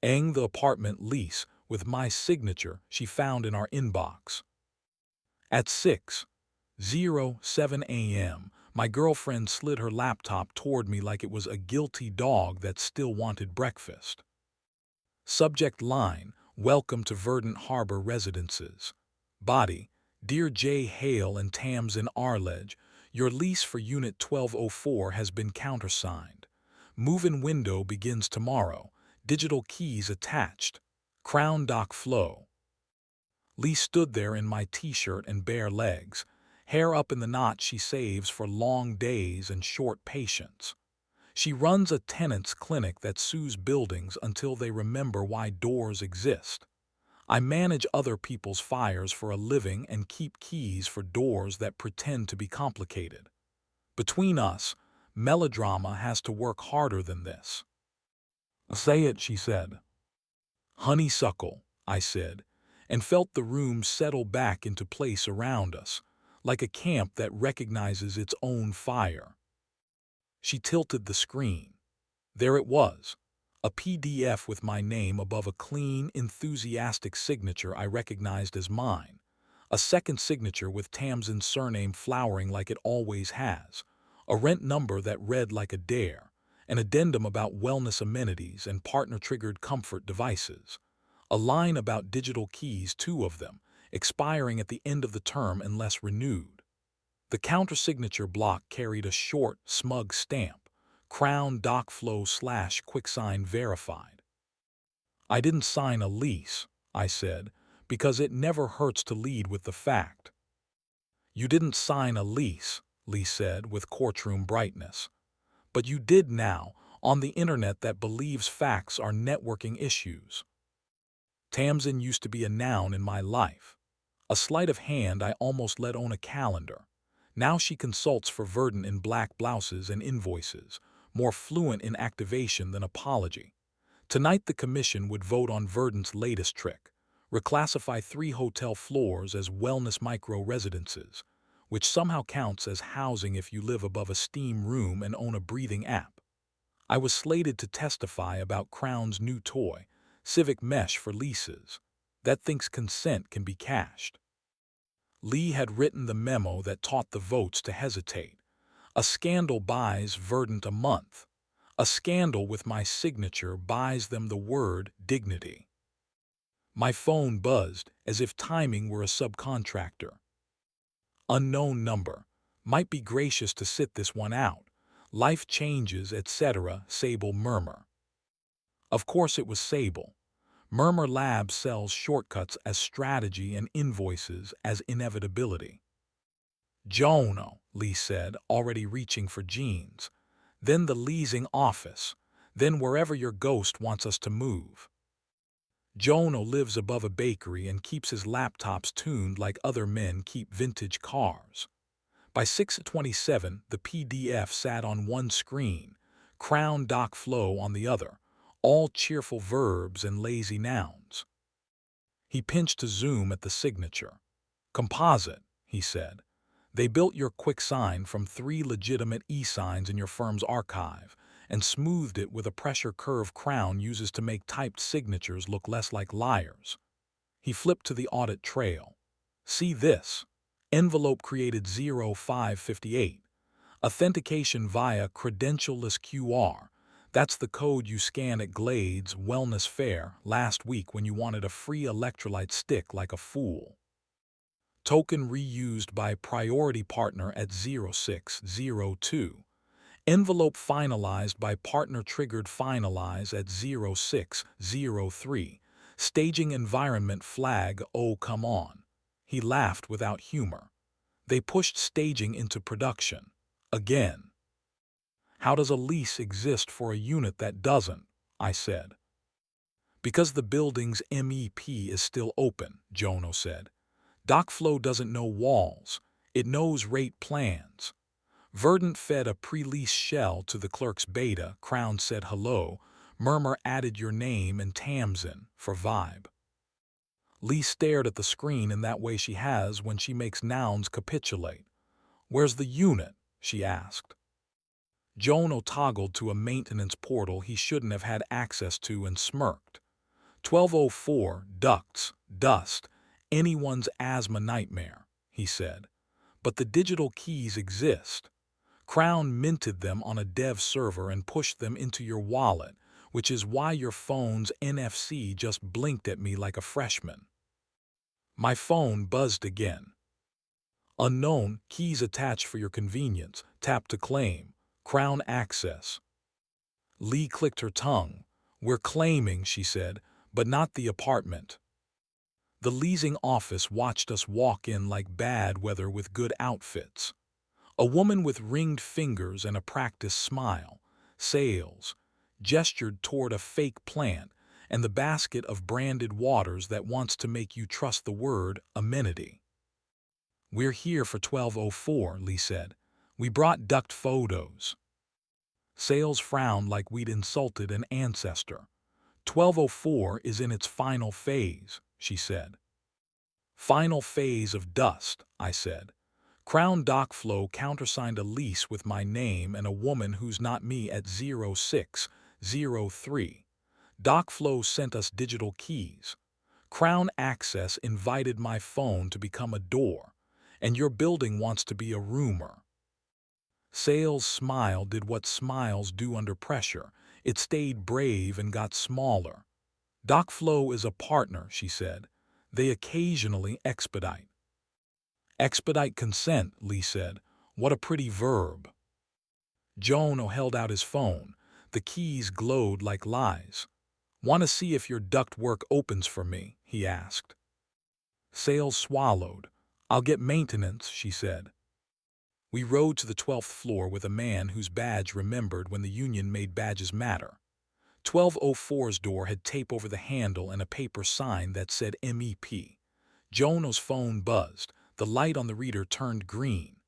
Eng the apartment lease with my signature she found in our inbox. At 6:07 a.m., my girlfriend slid her laptop toward me like it was a guilty dog that still wanted breakfast. Subject line, "Welcome to Verdant Harbor Residences." Body, "Dear J. Hale and Tamsin Arledge, your lease for Unit 1204 has been countersigned. Move-in window begins tomorrow. Digital keys attached. Crown Dock Flow." Lee stood there in my t-shirt and bare legs, hair up in the knot she saves for long days and short patience. She runs a tenants clinic that sues buildings until they remember why doors exist. I manage other people's fires for a living and keep keys for doors that pretend to be complicated. Between us, melodrama has to work harder than this. "Say it," she said. "Honeysuckle," I said, and felt the room settle back into place around us, like a camp that recognizes its own fire. She tilted the screen. There it was, a PDF with my name above a clean, enthusiastic signature I recognized as mine, a second signature with Tamsin's surname flowering like it always has, a rent number that read like a dare, an addendum about wellness amenities and partner-triggered comfort devices, a line about digital keys, 2 of them, expiring at the end of the term unless renewed. The countersignature block carried a short, smug stamp, Crown Dock Flow / QuickSign Verified. "I didn't sign a lease," I said, "because it never hurts to lead with the fact." "You didn't sign a lease," Lee said with courtroom brightness. "But you did now, on the internet that believes facts are networking issues." Tamsin used to be a noun in my life. A sleight of hand I almost let own a calendar. Now she consults for Verdant in black blouses and invoices, more fluent in activation than apology. Tonight the commission would vote on Verdant's latest trick, reclassify 3 hotel floors as wellness micro-residences, which somehow counts as housing if you live above a steam room and own a breathing app. I was slated to testify about Crown's new toy, Civic Mesh for leases, that thinks consent can be cashed. Lee had written the memo that taught the votes to hesitate. A scandal buys Verdant a month. A scandal with my signature buys them the word dignity. My phone buzzed as if timing were a subcontractor. "Unknown number. Might be gracious to sit this one out. Life changes, etc." Sable Murmur. Of course it was Sable. Murmur Lab sells shortcuts as strategy and invoices as inevitability. "Jono," Lee said, already reaching for jeans. "Then the leasing office. Then wherever your ghost wants us to move." Jono lives above a bakery and keeps his laptops tuned like other men keep vintage cars. By 6:27, the PDF sat on one screen, Crown Dock Flow on the other, all cheerful verbs and lazy nouns. He pinched to zoom at the signature. "Composite," he said. "They built your QuickSign from 3 legitimate e-signs in your firm's archive and smoothed it with a pressure curve Crown uses to make typed signatures look less like liars." He flipped to the audit trail. "See this? Envelope created 0558. Authentication via credentialless QR. That's the code you scan at Glade's Wellness Fair last week when you wanted a free electrolyte stick like a fool. Token reused by priority partner at 0602. Envelope finalized by partner triggered finalize at 0603. Staging environment flag, oh come on." He laughed without humor. "They pushed staging into production. Again." "How does a lease exist for a unit that doesn't?" I said. "Because the building's MEP is still open," Jono said. "Dockflow doesn't know walls. It knows rate plans." Verdant fed a pre-lease shell to the clerk's beta. Crown said hello. Murmur added your name and Tamsin for vibe. Lee stared at the screen in that way she has when she makes nouns capitulate. "Where's the unit?" she asked. Jono toggled to a maintenance portal he shouldn't have had access to and smirked. 1204, ducts, dust, anyone's asthma nightmare, he said. But the digital keys exist. Crown minted them on a dev server and pushed them into your wallet, which is why your phone's NFC just blinked at me like a freshman. My phone buzzed again. Unknown, keys attached for your convenience, tap to claim, Crown access. Lee clicked her tongue. We're claiming, she said, but not the apartment. The leasing office watched us walk in like bad weather with good outfits. A woman with ringed fingers and a practiced smile, sales, gestured toward a fake plant and the basket of branded waters that wants to make you trust the word amenity. We're here for 1204, Lee said. We brought duct photos. Sales frowned like we'd insulted an ancestor. 1204 is in its final phase, she said. Final phase of dust, I said. Crown Dockflow countersigned a lease with my name and a woman who's not me at 0603. Dockflow sent us digital keys. Crown Access invited my phone to become a door, and your building wants to be a rumor. Sales' smile did what smiles do under pressure. It stayed brave and got smaller. Dockflow is a partner, she said. They occasionally expedite. Expedite consent, Lee said. What a pretty verb. Jono held out his phone. The keys glowed like lies. Want to see if your duct work opens for me? He asked. Sales swallowed. I'll get maintenance, she said. We rode to the 12th floor with a man whose badge remembered when the union made badges matter. 1204's door had tape over the handle and a paper sign that said MEP. Jono's phone buzzed. The light on the reader turned green.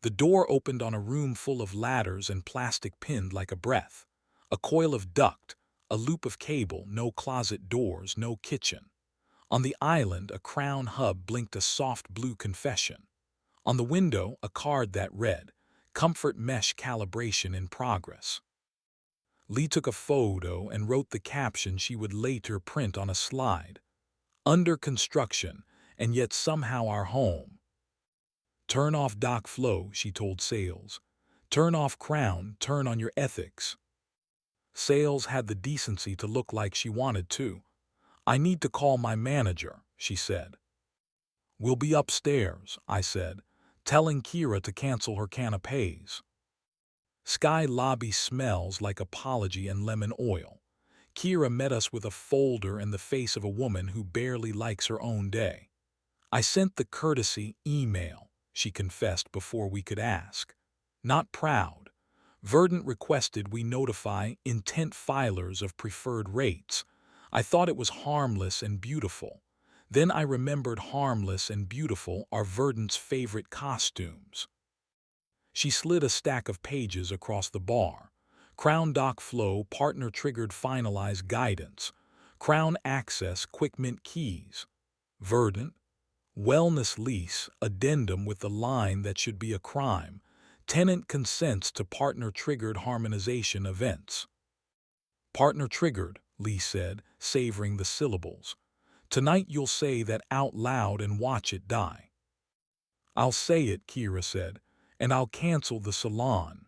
The door opened on a room full of ladders and plastic pinned like a breath. A coil of duct, a loop of cable, no closet doors, no kitchen. On the island, a Crown hub blinked a soft blue confession. On the window, a card that read, Comfort Mesh Calibration in Progress. Lee took a photo and wrote the caption she would later print on a slide. Under construction, and yet somehow our home. Turn off Dockflow, she told Sales. Turn off Crown, turn on your ethics. Sales had the decency to look like she wanted to. I need to call my manager, she said. We'll be upstairs, I said, telling Kira to cancel her canapes. Sky lobby smells like apology and lemon oil. Kira met us with a folder and the face of a woman who barely likes her own day. I sent the courtesy email, she confessed before we could ask. Not proud. Verdant requested we notify intent filers of preferred rates. I thought it was harmless and beautiful. Then I remembered harmless and beautiful are Verdant's favorite costumes. She slid a stack of pages across the bar. Crown Dockflow partner-triggered finalized guidance. Crown Access quick mint keys. Verdant. Wellness lease addendum with the line that should be a crime. Tenant consents to partner-triggered harmonization events. Partner-triggered, Lee said, savoring the syllables. Tonight you'll say that out loud and watch it die. I'll say it, Kira said, and I'll cancel the salon.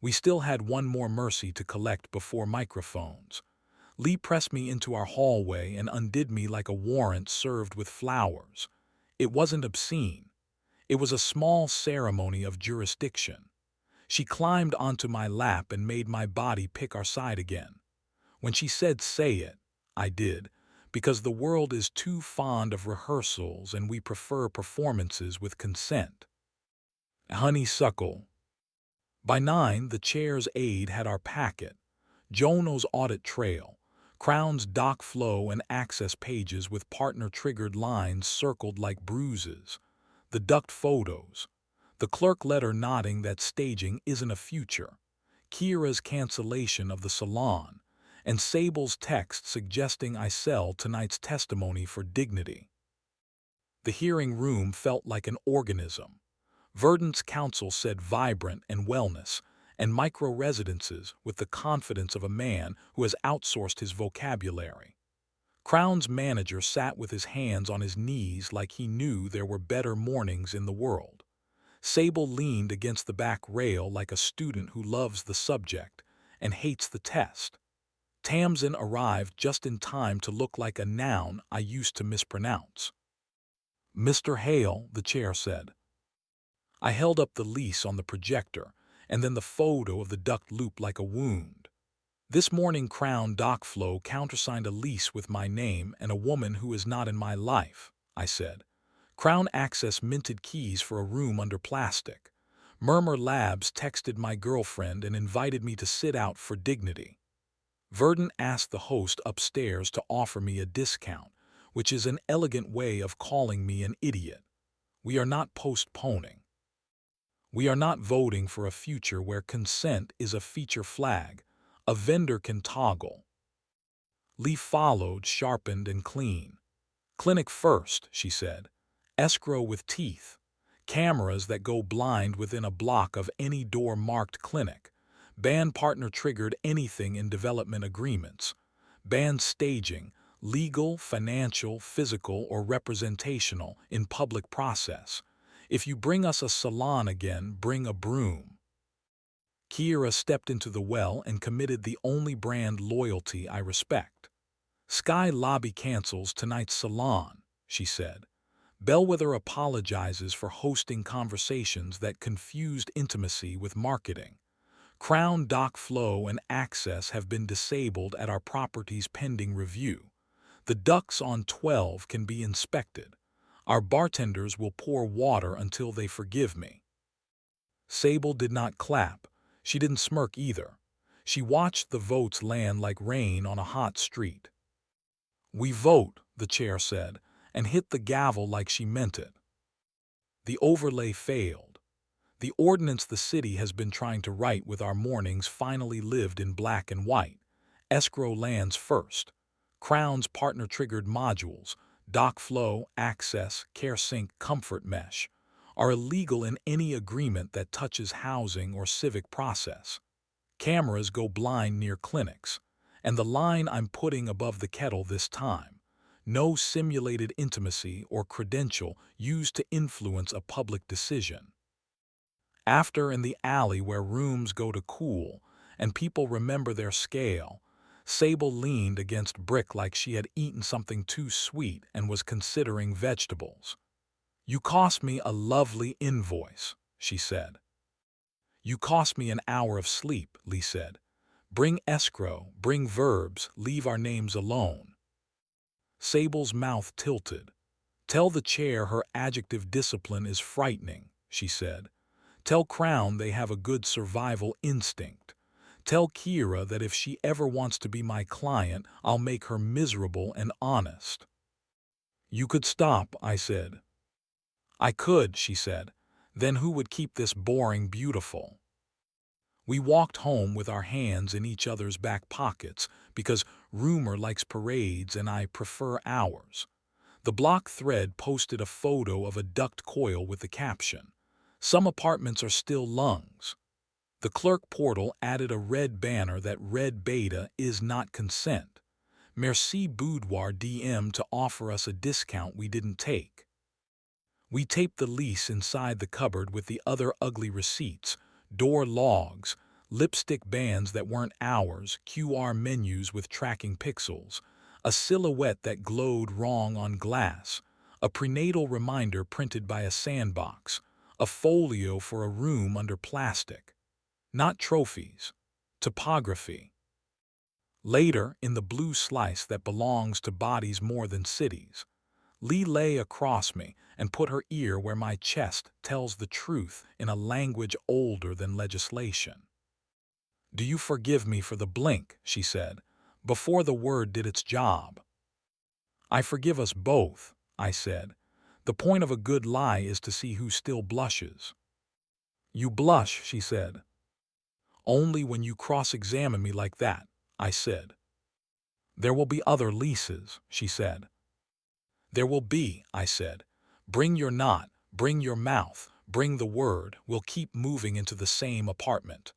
We still had one more mercy to collect before microphones. Lee pressed me into our hallway and undid me like a warrant served with flowers. It wasn't obscene. It was a small ceremony of jurisdiction. She climbed onto my lap and made my body pick our side again. When she said say it, I did, because the world is too fond of rehearsals and we prefer performances with consent. Honeysuckle. By 9, the chair's aide had our packet. Jono's audit trail, Crown's Dockflow and access pages with partner-triggered lines circled like bruises, the duct photos, the clerk letter nodding that staging isn't a future, Kira's cancellation of the salon, and Sable's text suggesting I sell tonight's testimony for dignity. The hearing room felt like an organism. Verdant's counsel said vibrant and wellness, and micro-residences with the confidence of a man who has outsourced his vocabulary. Crown's manager sat with his hands on his knees like he knew there were better mornings in the world. Sable leaned against the back rail like a student who loves the subject and hates the test. Tamsin arrived just in time to look like a noun I used to mispronounce. "Mr. Hale," the chair said. I held up the lease on the projector, and then the photo of the duct loop like a wound. This morning Crown Dock Flow countersigned a lease with my name and a woman who is not in my life, I said. Crown Access minted keys for a room under plastic. Murmur Labs texted my girlfriend and invited me to sit out for dignity. Verdant asked the host upstairs to offer me a discount, which is an elegant way of calling me an idiot. We are not postponing. We are not voting for a future where consent is a feature flag. A vendor can toggle. Lee followed, sharpened and clean. "Clinic first," she said. "Escrow with teeth. Cameras that go blind within a block of any door marked clinic. Band partner triggered anything in development agreements. Band staging, legal, financial, physical, or representational, in public process. If you bring us a salon again, bring a broom." Kiera stepped into the well and committed the only brand loyalty I respect. "Sky Lobby cancels tonight's salon," she said. "Bellwether apologizes for hosting conversations that confused intimacy with marketing. Crown Dock Flow and Access have been disabled at our properties pending review. The ducts on 12 can be inspected. Our bartenders will pour water until they forgive me." Sable did not clap. She didn't smirk either. She watched the votes land like rain on a hot street. "We vote," the chair said, and hit the gavel like she meant it. The overlay failed. The ordinance the city has been trying to write with our mornings finally lived in black and white. Escrow lands first. Crown's partner-triggered modules, dock flow, access, CareSync, comfort mesh, are illegal in any agreement that touches housing or civic process. Cameras go blind near clinics. And the line I'm putting above the kettle this time: no simulated intimacy or credential used to influence a public decision. After, in the alley where rooms go to cool and people remember their scale, Sable leaned against brick like she had eaten something too sweet and was considering vegetables. "You cost me a lovely invoice," she said. "You cost me an hour of sleep," Lee said. "Bring escrow, bring verbs, leave our names alone." Sable's mouth tilted. "Tell the chair her adjective discipline is frightening," she said. "Tell Crown they have a good survival instinct. Tell Kiera that if she ever wants to be my client, I'll make her miserable and honest." "You could stop," I said. "I could," she said. "Then who would keep this boring beautiful?" We walked home with our hands in each other's back pockets because rumor likes parades and I prefer ours. The block thread posted a photo of a duct coil with the caption, "Some apartments are still lungs." The clerk portal added a red banner that read beta is not consent. Merci Boudoir DM to offer us a discount we didn't take. We taped the lease inside the cupboard with the other ugly receipts, door logs, lipstick bands that weren't ours, QR menus with tracking pixels, a silhouette that glowed wrong on glass, a prenatal reminder printed by a sandbox, a folio for a room under plastic. Not trophies, topography. Later, in the blue slice that belongs to bodies more than cities, Lee lay across me and put her ear where my chest tells the truth in a language older than legislation. "Do you forgive me for the blink?" she said, before the word did its job. "I forgive us both," I said. "The point of a good lie is to see who still blushes." "You blush," she said. "Only when you cross-examine me like that," I said. "There will be other leases," she said. "There will be," I said. "Bring your knot, bring your mouth, bring the word, we'll keep moving into the same apartment."